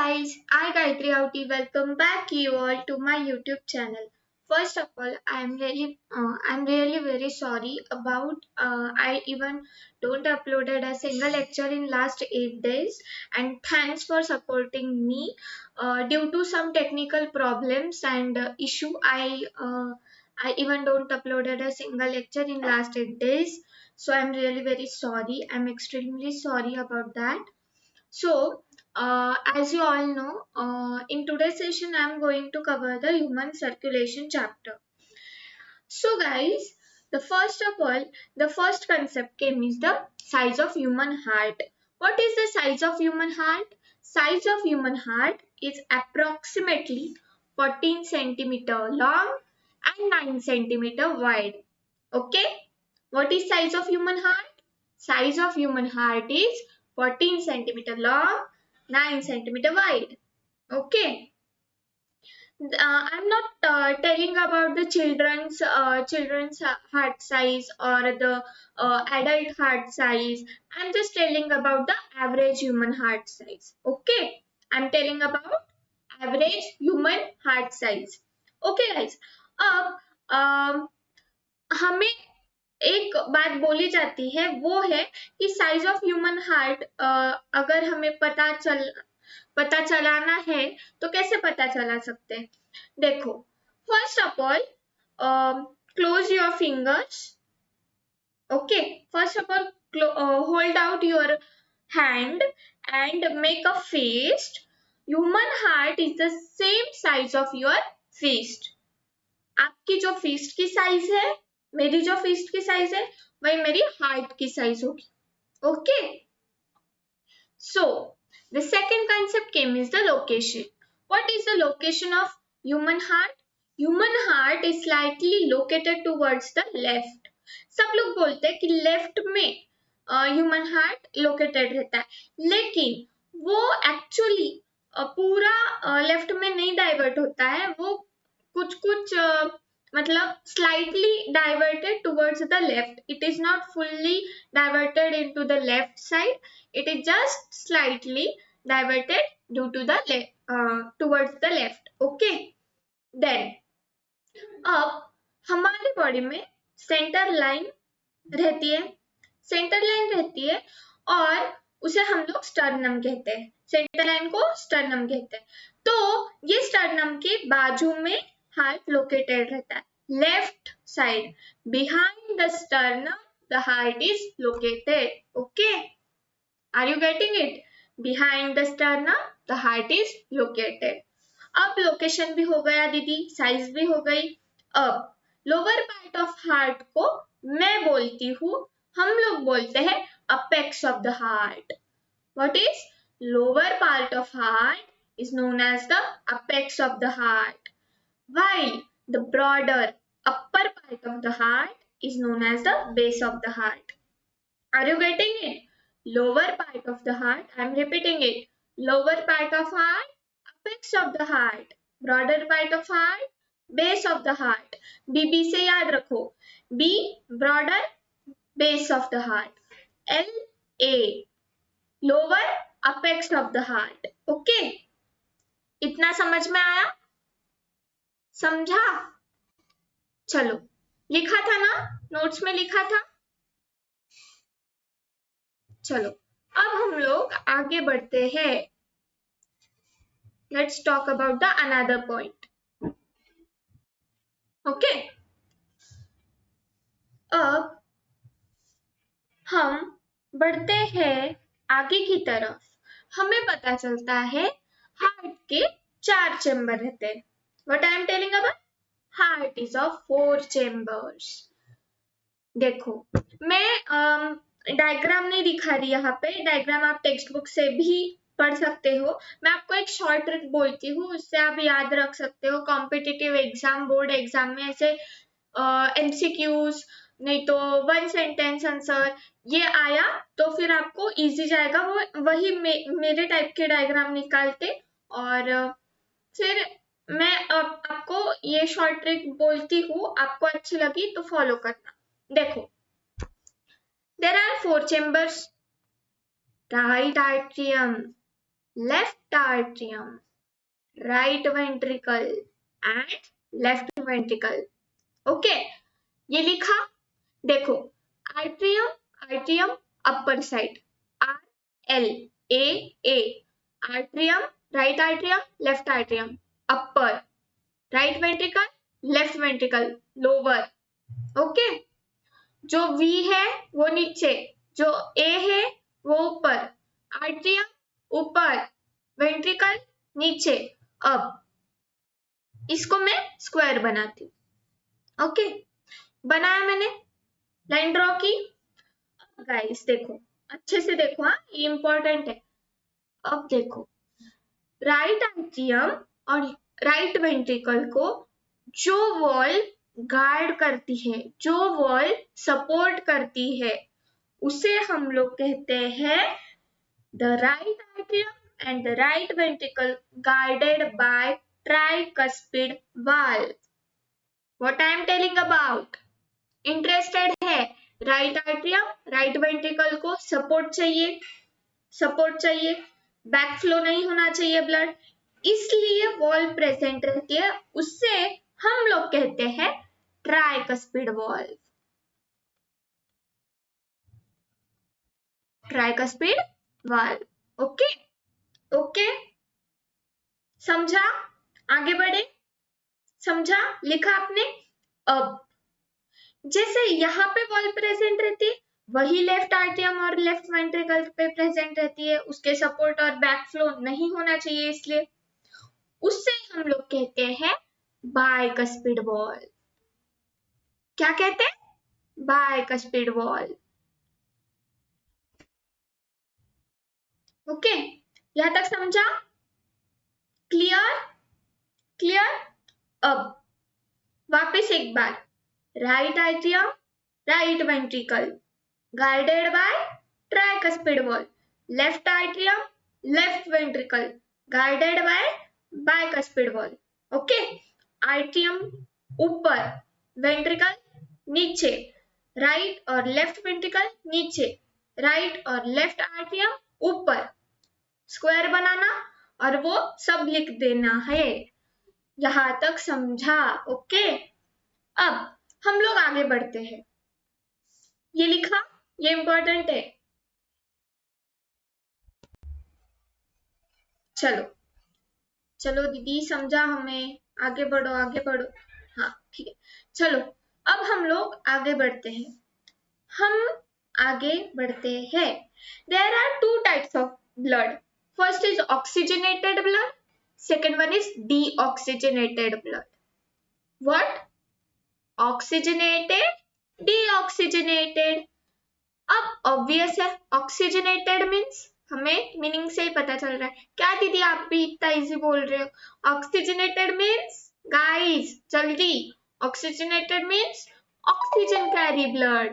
guys, I Gayatri Auti welcome back you all to my YouTube channel. First of all, I'm really very sorry about I even don't uploaded a single lecture in last 8 days, and thanks for supporting me. Due to some technical problems and issue, I even don't uploaded a single lecture in last 8 days. So I'm really very sorry. I'm extremely sorry about that. So, as you all know, in today's session, I'm going to cover the human circulation chapter. So, guys, the first concept came is the size of human heart. What is the size of human heart? Size of human heart is approximately 14 centimeter long and 9 centimeter wide. Okay, what is size of human heart? Size of human heart is 14 centimeter long, 9 centimeter wide. Okay. I'm not telling about the children's heart size or the adult heart size. I'm just telling about the average human heart size. Okay. I'm telling about average human heart size. Okay, guys. अब हमें एक बात बोली जाती है, वो है कि साइज ऑफ ह्यूमन हार्ट अगर हमें पता चलाना है तो कैसे पता चला सकते हैं। देखो, first of all close your fingers. Okay, first of all hold out your hand and make a fist. Human heart is the same size of your fist. आपकी जो फिस्ट की साइज है, मेरी जो फिस्ट की साइज है, वही मेरी हार्ट की साइज होगी। Okay, so the second concept came is the location. What is the location of human heart? Human heart is slightly located towards the left. सब लोग बोलते हैं कि लेफ्ट में ह्यूमन हार्ट लोकेटेड रहता है, लेकिन वो एक्चुअली पूरा लेफ्ट में नहीं डाइवर्ट होता है, वो कुछ कुछ मतलब slightly diverted towards the left. It is not fully diverted into the left side. It is just slightly diverted due to the towards the left. Okay. Then अब हमारे बॉडी में सेंटर लाइन रहती है और उसे हम लोग स्टर्नम कहते हैं। सेंटर लाइन को स्टर्नम कहते हैं। तो ये स्टर्नम के बाजू में हार्ट लोकेटेड रहता है, left side. Behind the sternum the heart is located. Okay, are you getting it? Behind the sternum the heart is located. अब लोकेशन भी हो गया दीदी, साइज भी हो गई। अब लोअर पार्ट ऑफ हार्ट को मैं बोलती हूँ, हम लोग बोलते हैं apex of the heart. What is lower part of heart is known as the apex of the heart, while the broader upper part of the heart is known as the base of the heart. Are you getting it? Lower part of the heart, I am repeating it. Lower part of heart, apex of the heart. Broader part of heart, base of the heart. BB से याद रखो, B broader, base of the heart. LA lower apex of the heart. Okay, इतना समझ में आया? समझा? चलो, लिखा था ना, नोट्स में लिखा था। चलो, अब हम लोग आगे बढ़ते हैं। Let's talk about the another point. Okay, अब हम बढ़ते हैं आगे की तरफ। हमें पता चलता है हार्ट के 4 चेंबर रहते हैं। What I am telling about? Heart is of 4 chambers. देखो, मैं डायग्राम नहीं दिखा रही यहाँ पे, डायग्राम आप टेक्स्ट बुक से भी पढ़ सकते हो। मैं आपको एक शॉर्ट ट्रिक बोलती हूँ, उससे आप याद रख सकते हो। कॉम्पिटिटिव एग्जाम, बोर्ड एग्जाम में ऐसे एमसीक्यूज, नहीं तो 1 सेंटेंस आंसर ये आया तो फिर आपको इजी जाएगा। वो वही मेरे टाइप के डायग्राम निकालते, और फिर मैं आपको ये शॉर्ट ट्रिक बोलती हूँ, आपको अच्छी लगी तो फॉलो करना। देखो, there are 4 chambers: right atrium, left atrium, right ventricle and left ventricle. Okay, ये लिखा। देखो, atrium, atrium upper side, R L A A, atrium, right atrium, left atrium, upper, right ventricle, left ventricle, lower. Okay, जो we है वो नीचे, जो ए है वो ऊपर, आर्ट्रियम ऊपर, वेंट्रिकल नीचे। अब इसको मैं स्क्वायर बनाती हूँ। ओके, बनाया मैंने, लाइन ड्रॉ की। गाइस देखो, अच्छे से देखो, हाँ ये इंपॉर्टेंट है। अब देखो, राइट एट्रियम और राइट वेंट्रिकल को जो वॉल गार्ड करती है, जो वॉल सपोर्ट करती है, उसे हम लोग कहते हैं the right atrium and the right ventricle guarded by tricuspid valve. What I am telling about? Interested है? राइट एट्रियम, राइट वेंट्रिकल को सपोर्ट चाहिए, सपोर्ट चाहिए, बैक फ्लो नहीं होना चाहिए ब्लड, इसलिए वॉल्व प्रेजेंट रहती है, उससे हम लोग कहते हैं tricuspid valve. Tricuspid valve. Okay, okay, समझा? आगे बढ़े, समझा? लिखा आपने? अब जैसे यहाँ पे वॉल्व प्रेजेंट रहती है, वही लेफ्ट आर्टियम और लेफ्ट वेंट्रिकल पे प्रेजेंट रहती है, उसके सपोर्ट और बैक फ्लो नहीं होना चाहिए, इसलिए उससे हम लोग कहते हैं बाइकस्पिड वॉल्व। क्या कहते हैं? Bicuspid valve. ओके, यहां तक समझा? क्लियर? क्लियर? अब वापस एक बार, right आर्टियम, right ventricle guarded by tricuspid valve, left आर्टियम, left ventricle guarded by bicuspid valve. Okay, आर्टियम ऊपर, वेंट्रिकल नीचे, राइट और लेफ्ट वेंट्रिकल नीचे, राइट और लेफ्ट आर्टियम ऊपर, स्क्वायर बनाना और वो सब लिख देना है। यहां तक समझा? ओके, अब हम लोग आगे बढ़ते हैं। ये लिखा, ये इंपॉर्टेंट है। चलो चलो दीदी, समझा हमें, आगे बढ़ो, आगे बढ़ो। हाँ ठीक है, चलो अब हम लोग आगे बढ़ते हैं। हम आगे बढ़ते हैं। There are two types of blood. First is oxygenated blood. Second one is deoxygenated blood. What? Oxygenated, deoxygenated. अब obvious है, oxygenated means हमें मीनिंग से ही पता चल रहा है। क्या दीदी आप भी इतना इजी बोल रहे हो? Oxygenated means, guys जल्दी, oxygenated means oxygen carry blood.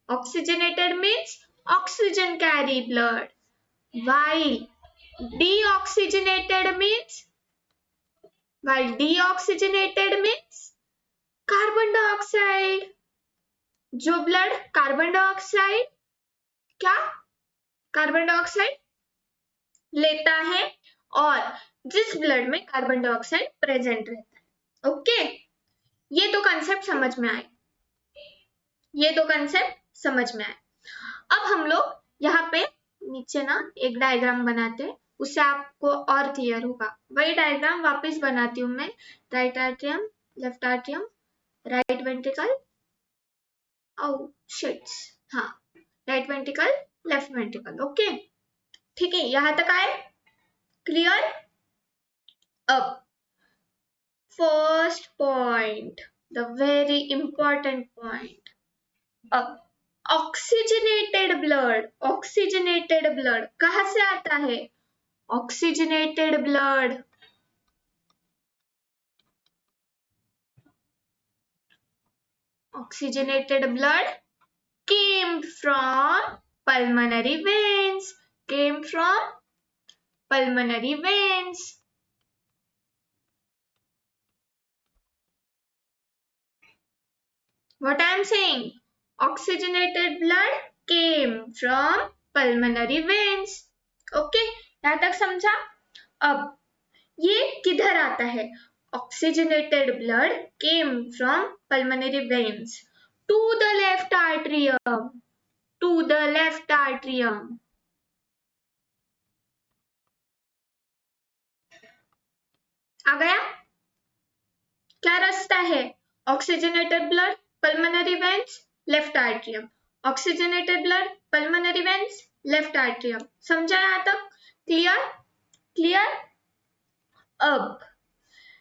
Oxygenated means oxygen carry blood. While deoxygenated means, carbon dioxide. जो ब्लड कार्बन डाइऑक्साइड, क्या कार्बन डाइऑक्साइड लेता है और जिस ब्लड में कार्बन डाइऑक्साइड प्रेजेंट रहता है। ओके, ये तो कंसेप्ट समझ में आए, ये तो कंसेप्ट समझ में आए। अब हम लोग यहाँ पे नीचे ना एक डायग्राम बनाते हैं, उससे आपको और क्लियर होगा। वही डायग्राम वापस बनाती हूँ मैं। राइट आर्टियम, लेफ्ट आर्टियम, राइट वेंट्रिकल, ओ शिट्स, हाँ, right ventricle, left ventricle. Okay, ठीक है, यहां तक आए? क्लियर? अब first point, the very important point. अब ऑक्सीजनेटेड ब्लड, ऑक्सीजनेटेड ब्लड कहां से आता है? Oxygenated blood oxygenated blood came from pulmonary veins, came from pulmonary veins. What I am saying? Oxygenated blood came from pulmonary veins. Okay, यहाँ तक समझा? अब ये किधर आता है? Oxygenated blood came from pulmonary veins to the left atrium. To the left atrium. आ गया? क्या रास्ता है? Oxygenated blood, pulmonary veins, left atrium. Oxygenated blood, pulmonary veins, left atrium. समझा यहाँ तक? Clear? Clear? अब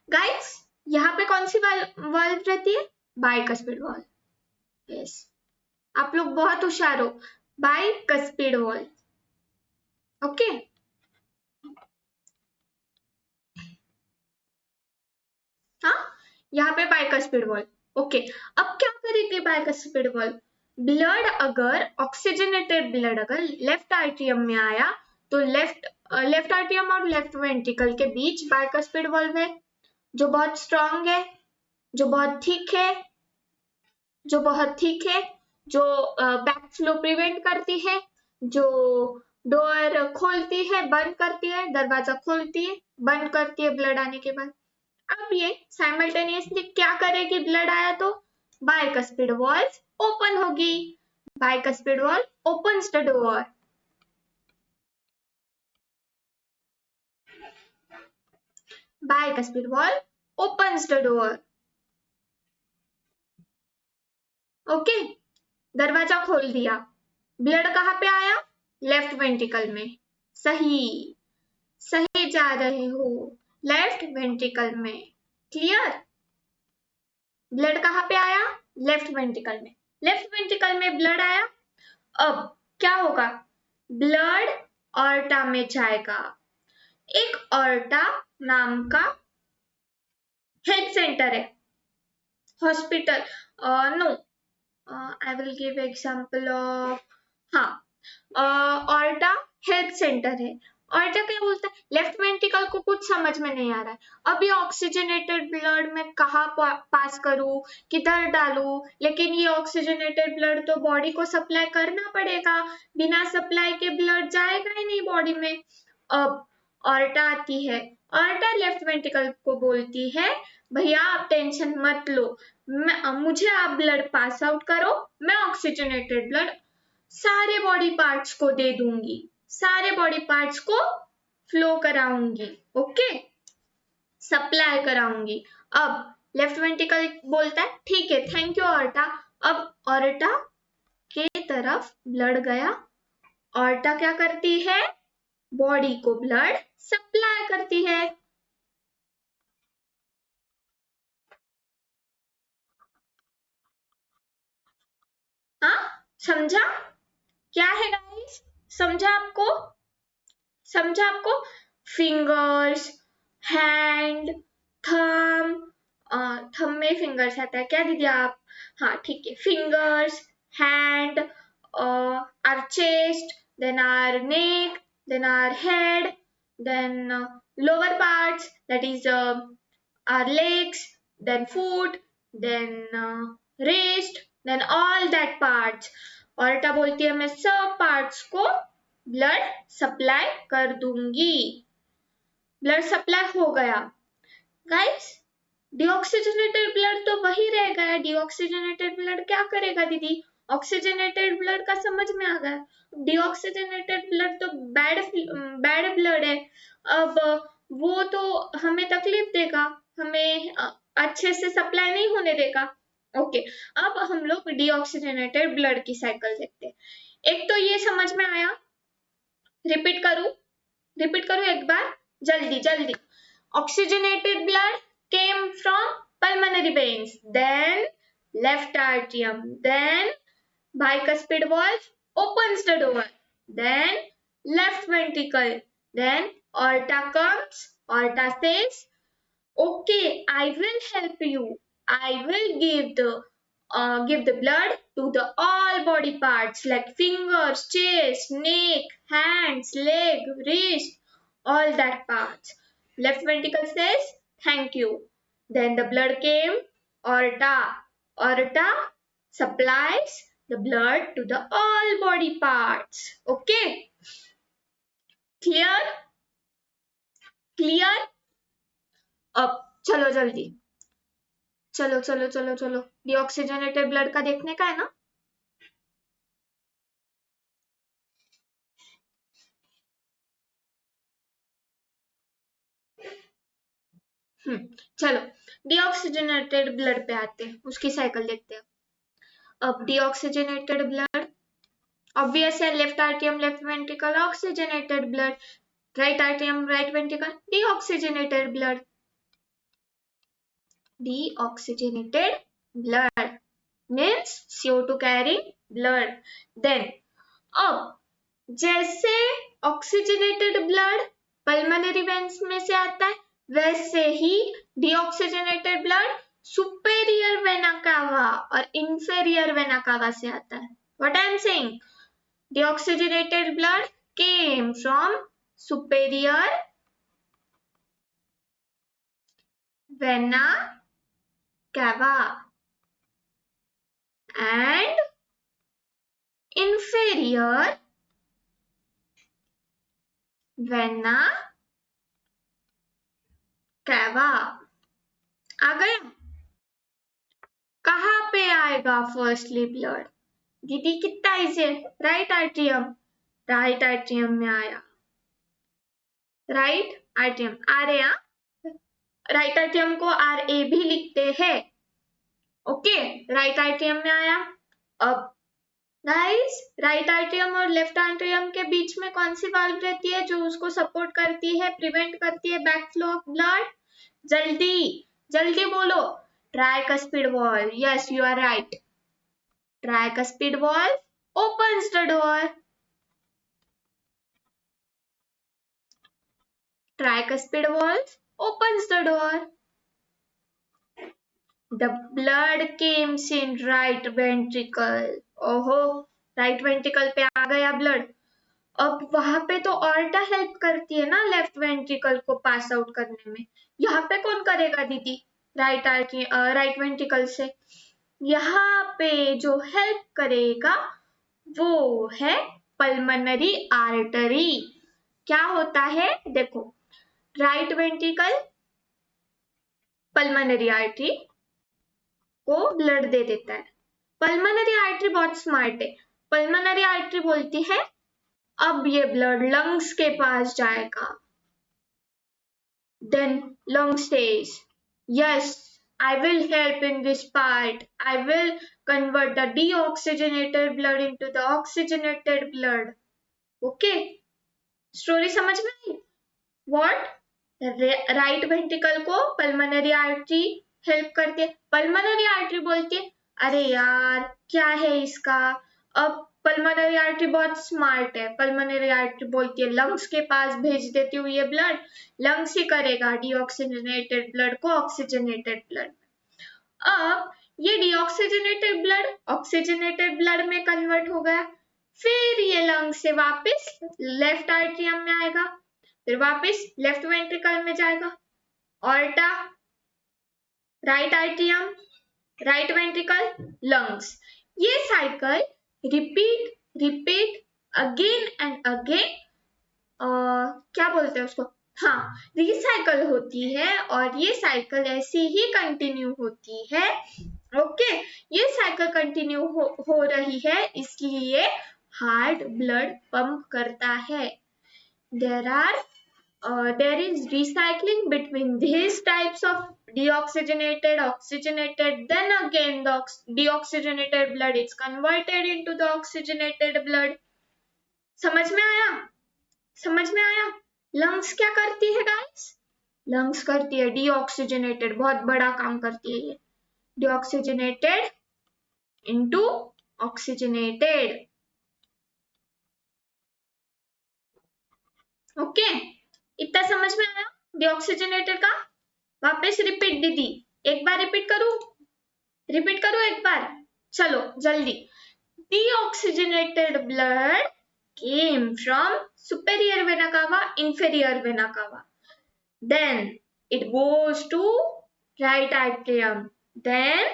गाइस यहाँ पे कौन सी वाल्व रहती है? Bicuspid valve. यस, आप लोग बहुत होशियार हो। Bicuspid valve. ओके, हाँ, यहाँ पे बाइकस्पिड वाल्व। ओके, अब क्या करेगी बाइकस्पिड वाल्व? ब्लड अगर ऑक्सीजनेटेड ब्लड अगर लेफ्ट आर्टियम में आया तो लेफ्ट आर्टियम और लेफ्ट वेंट्रिकल के बीच बाइकस्पिड वाल्व है, जो बहुत स्ट्रांग है, जो बहुत थिक है, जो बैक फ्लो प्रिवेंट करती है, जो डोर खोलती है, बंद करती है, दरवाजा खोलती है, बंद करती है ब्लड आने के बाद। अब ये साइमल्टेनियसली क्या करेगी? ब्लड आया तो बाइकस्पिड वाल्व ओपन होगी। Bicuspid valve opens the door. Bicuspid valve opens the door. Okay, दरवाजा खोल दिया। ब्लड कहाँ पे आया? लेफ्ट वेंट्रिकल में। सही, सही जा रहे हो, लेफ्ट वेंट्रिकल में। क्लियर? ब्लड कहाँ पे आया? लेफ्ट वेंट्रिकल में। लेफ्ट वेंट्रिकल में ब्लड आया। अब क्या होगा? ब्लड ऑर्टा में जाएगा। एक ऑर्टा नाम का हेल्थ सेंटर है, hospital, no, I will give example of, हाँ, ऑर्टा हेल्थ सेंटर है। ऑर्टा क्या बोलता है? लेफ्ट वेंट्रिकल को कुछ समझ में नहीं आ रहा है, अभी ऑक्सीजनेटेड ब्लड में कहाँ पास करूं, किधर डालूं, लेकिन ये ऑक्सीजनेटेड ब्लड तो बॉडी को सप्लाई करना पड़ेगा, बिना सप्लाई के ब्लड जाएगा ही नहीं बॉडी में। अब ऑर्टा आती है, ऑर्टा लेफ्ट वेंट्रिकल को बोलती है, भैया आप टेंशन मत लो, मुझे आप ब्लड पास आउट करो, मैं ऑक्सीजनेटेड ब्लड सारे बॉडी पार्ट्स को दे दूंगी, सारे बॉडी पार्ट्स को फ्लो कराऊंगी, ओके, सप्लाई कराऊंगी। अब लेफ्ट वेंट्रिकल बोलता है ठीक है, थैंक यू ऑर्टा। अब ऑर्टा के तरफ ब्लड गया, ऑर्टा क्या करती है? बॉडी को ब्लड सप्लाई करती है। हाँ, समझा? क्या है गाइस? समझा आपको? समझा आपको? फिंगर्स, हैंड, थंब, थंब में फिंगर्स आता है क्या दीदी आप? हाँ ठीक है, fingers, hand, our chest, then our neck, then our head, then lower parts, that is our legs, then foot, then wrist, then all that parts। और क्या बोलती है? मैं सब पार्ट्स को ब्लड सप्लाई कर दूंगी। ब्लड सप्लाई हो गया। गाइस, डीऑक्सीजनेटेड ब्लड तो वही रह गया। डीऑक्सीजनेटेड ब्लड क्या करेगा दीदी? ऑक्सीजनेटेड ब्लड का समझ में आ गया। डीऑक्सीजनेटेड ब्लड तो बैड ब्लड है, अब वो तो हमें तकलीफ देगा, हमें अच्छे से सप्लाई नहीं होने देगा। ओके, अब हम लोग डीऑक्सीजनेटेड ब्लड की साइकिल देखते हैं। एक तो ये समझ में आया, रिपीट करूं एक बार, जल्दी जल्दी। Oxygenated blood came from pulmonary veins, then left atrium, then bicuspid valve opens the door, then left ventricle, then aorta comes, aorta says, okay, I will help you. I will give the blood to the all body parts like fingers, chest, neck, hands, leg, wrist, all that parts. Left ventricle says, thank you. Then the blood came, aorta. Aorta supplies the blood to the all body parts. Okay? Clear? Clear? अब चलो जल्दी, चलो चलो चलो चलो, deoxygenated blood का देखने का है ना? चलो डीऑक्सीजनेटेड ब्लड पे आते हैं, उसकी साइकिल देखते हैं। अब डीऑक्सीजनेटेड ब्लड, ऑब्वियस है, left आर्टियम left ventricle oxygenated blood, right आर्टियम right ventricle deoxygenated blood, deoxygenated blood means CO2 carrying blood. Then अब जैसे ऑक्सीजनेटेड ब्लड पल्मोनरी वेन्स में से आता है, वैसे ही deoxygenated blood superior vena cava और इंफेरियर वेना कावा से आता है. What I am saying? Deoxygenated blood came from superior vena cava and inferior vena cava. आ गया? कहाँ पे आएगा फर्स्टली ब्लड? दीदी कितना इसे, राइट आर्ट्रियम, राइट आर्ट्रियम में आया, राइट आर्ट्रियम आ रहे हैं, राइट आर्ट्रियम को आर ए भी लिखते हैं. ओके, राइट आर्ट्रियम में आया. अब गाइस, राइट आर्ट्रियम और लेफ्ट आर्ट्रियम के बीच में कौन सी वाल्व रहती है जो उसको सपोर्ट करती है, प्रिवेंट करती है बैकफ्लो ऑफ ब्लड? जल्दी जल्दी बोलो. Tricuspid valve. Yes, you are right. Tricuspid valve opens the door. Tricuspid valve opens the door. The blood came in right ventricle. ओहो, राइट वेंट्रिकल पे आ गया ब्लड. अब वहां पे तो ऑर्टा हेल्प करती है ना लेफ्ट वेंट्रिकल को पास आउट करने में. यहाँ पे कौन करेगा दीदी? राइट वेंट्रिकल से. यहाँ पे जो हेल्प करेगा वो है पल्मोनरी आर्टरी. क्या होता है देखो, राइट वेंट्रिकल पल्मोनरी आर्टरी को ब्लड दे देता है. पल्मोनरी आर्टरी बहुत स्मार्ट है. पल्मोनरी आर्टरी बोलती है अब ये ब्लड लंग्स के पास जाएगा. Then lung says yes, I will help in this part. I will convert the deoxygenated blood into the oxygenated blood. Okay? Story समझ में आई? What? राइट वेंट्रिकल को पल्मोनरी आर्टरी हेल्प करती है. पल्मोनरी आर्टरी बोलती है अरे यार क्या है इसका. अब पल्मोनरी आर्टरी बहुत स्मार्ट है. पल्मोनरी आर्टरी बोलती है लंग्स के पास भेज देती हूँ ये ब्लड, लंग्स ही करेगा डीऑक्सीजनेटेड ब्लड को ऑक्सीजनेटेड ब्लड. अब ये डीऑक्सीजनेटेड ब्लड ऑक्सीजनेटेड ब्लड में कन्वर्ट हो गया, फिर ये लंग से वापस लेफ्ट आर्ट्रियम में आएगा, फिर वापस लेफ्ट वेंट्रिकल में जाएगा. Aorta, right atrium, right ventricle, lungs. ये cycle repeat again and again, क्या बोलते हैं उसको, हाँ, रिसाइकल होती है और ये साइकिल ऐसी ही कंटिन्यू होती है. ओके, ये साइकिल कंटिन्यू हो रही है इसलिए हार्ट ब्लड पंप करता है. There is recycling between these types of deoxygenated, oxygenated, then again the deoxygenated blood is converted into the oxygenated blood. समझ में आया? समझ में आया? लंग्स क्या करती है गाइस? लंग्स करती है डीऑक्सीजनेटेड, बहुत बड़ा काम करती है ये. Deoxygenated into oxygenated. ओके, इतना समझ में आया डीऑक्सीजनेटेड का? वापस रिपीट दीदी, एक बार रिपीट करूं एक बार. चलो जल्दी. Deoxygenated blood came from superior vena cava, inferior vena cava. Then it goes to right atrium. Then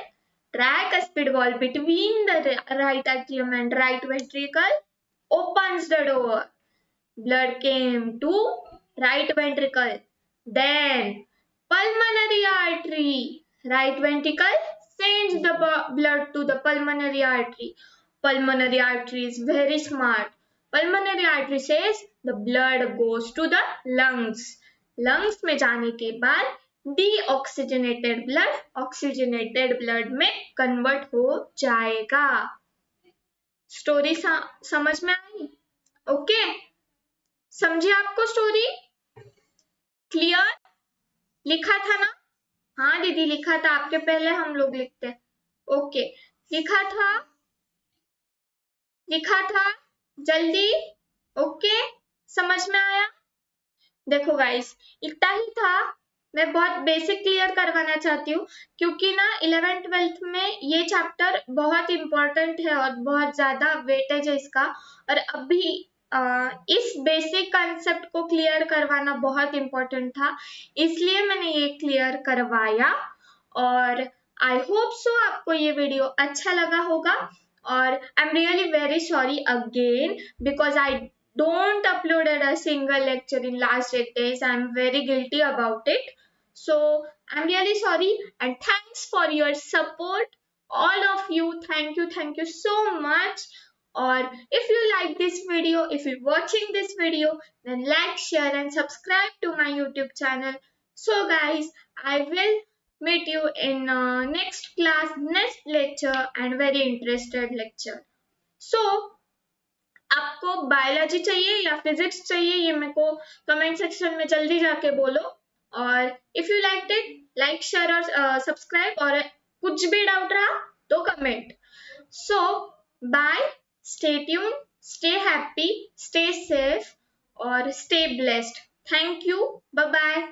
tricuspid valve between the right atrium and right ventricle opens the door. Blood came to right ventricle. Then pulmonary artery, right ventricle sends the blood to the pulmonary artery. Pulmonary artery is very smart. Pulmonary artery says the blood goes to the lungs. Lungs में जाने के बाद deoxygenated blood oxygenated blood में convert हो जाएगा. Story समझ में आई? Okay, समझिए आपको स्टोरी क्लियर? लिखा था ना? हाँ दीदी लिखा था, आपके पहले हम लोग लिखते हैं. ओके, लिखा था जल्दी. ओके, समझ में आया? देखो गाइस, इतना ही था. मैं बहुत बेसिक क्लियर करवाना चाहती हूँ क्योंकि ना 11th-12th में ये चैप्टर बहुत इंपॉर्टेंट है और बहुत ज्यादा वेटेज है इसका. और अभी इस बेसिक कंसेप्ट को क्लियर करवाना बहुत इंपॉर्टेंट था, इसलिए मैंने ये क्लियर करवाया. और आई होप सो आपको ये वीडियो अच्छा लगा होगा. और I am really very sorry again because I don't uploaded a single lecture in last 8 days. I'm very guilty about it. So I'm really sorry and thanks for your support. All of you, thank you so much. Or if you like this video, if you're watching this video, then like, share and subscribe to my YouTube channel. So guys, I will meet you in next class, next lecture and very interested lecture. So आपको biology चाहिए या physics चाहिए ये मेरे को comment section में जल्दी जाके बोलो. और if you like it, like share और सब्सक्राइब. और कुछ भी डाउट रहा तो comment. So bye, stay tune, stay happy, stay safe और stay blessed. Thank you, bye bye.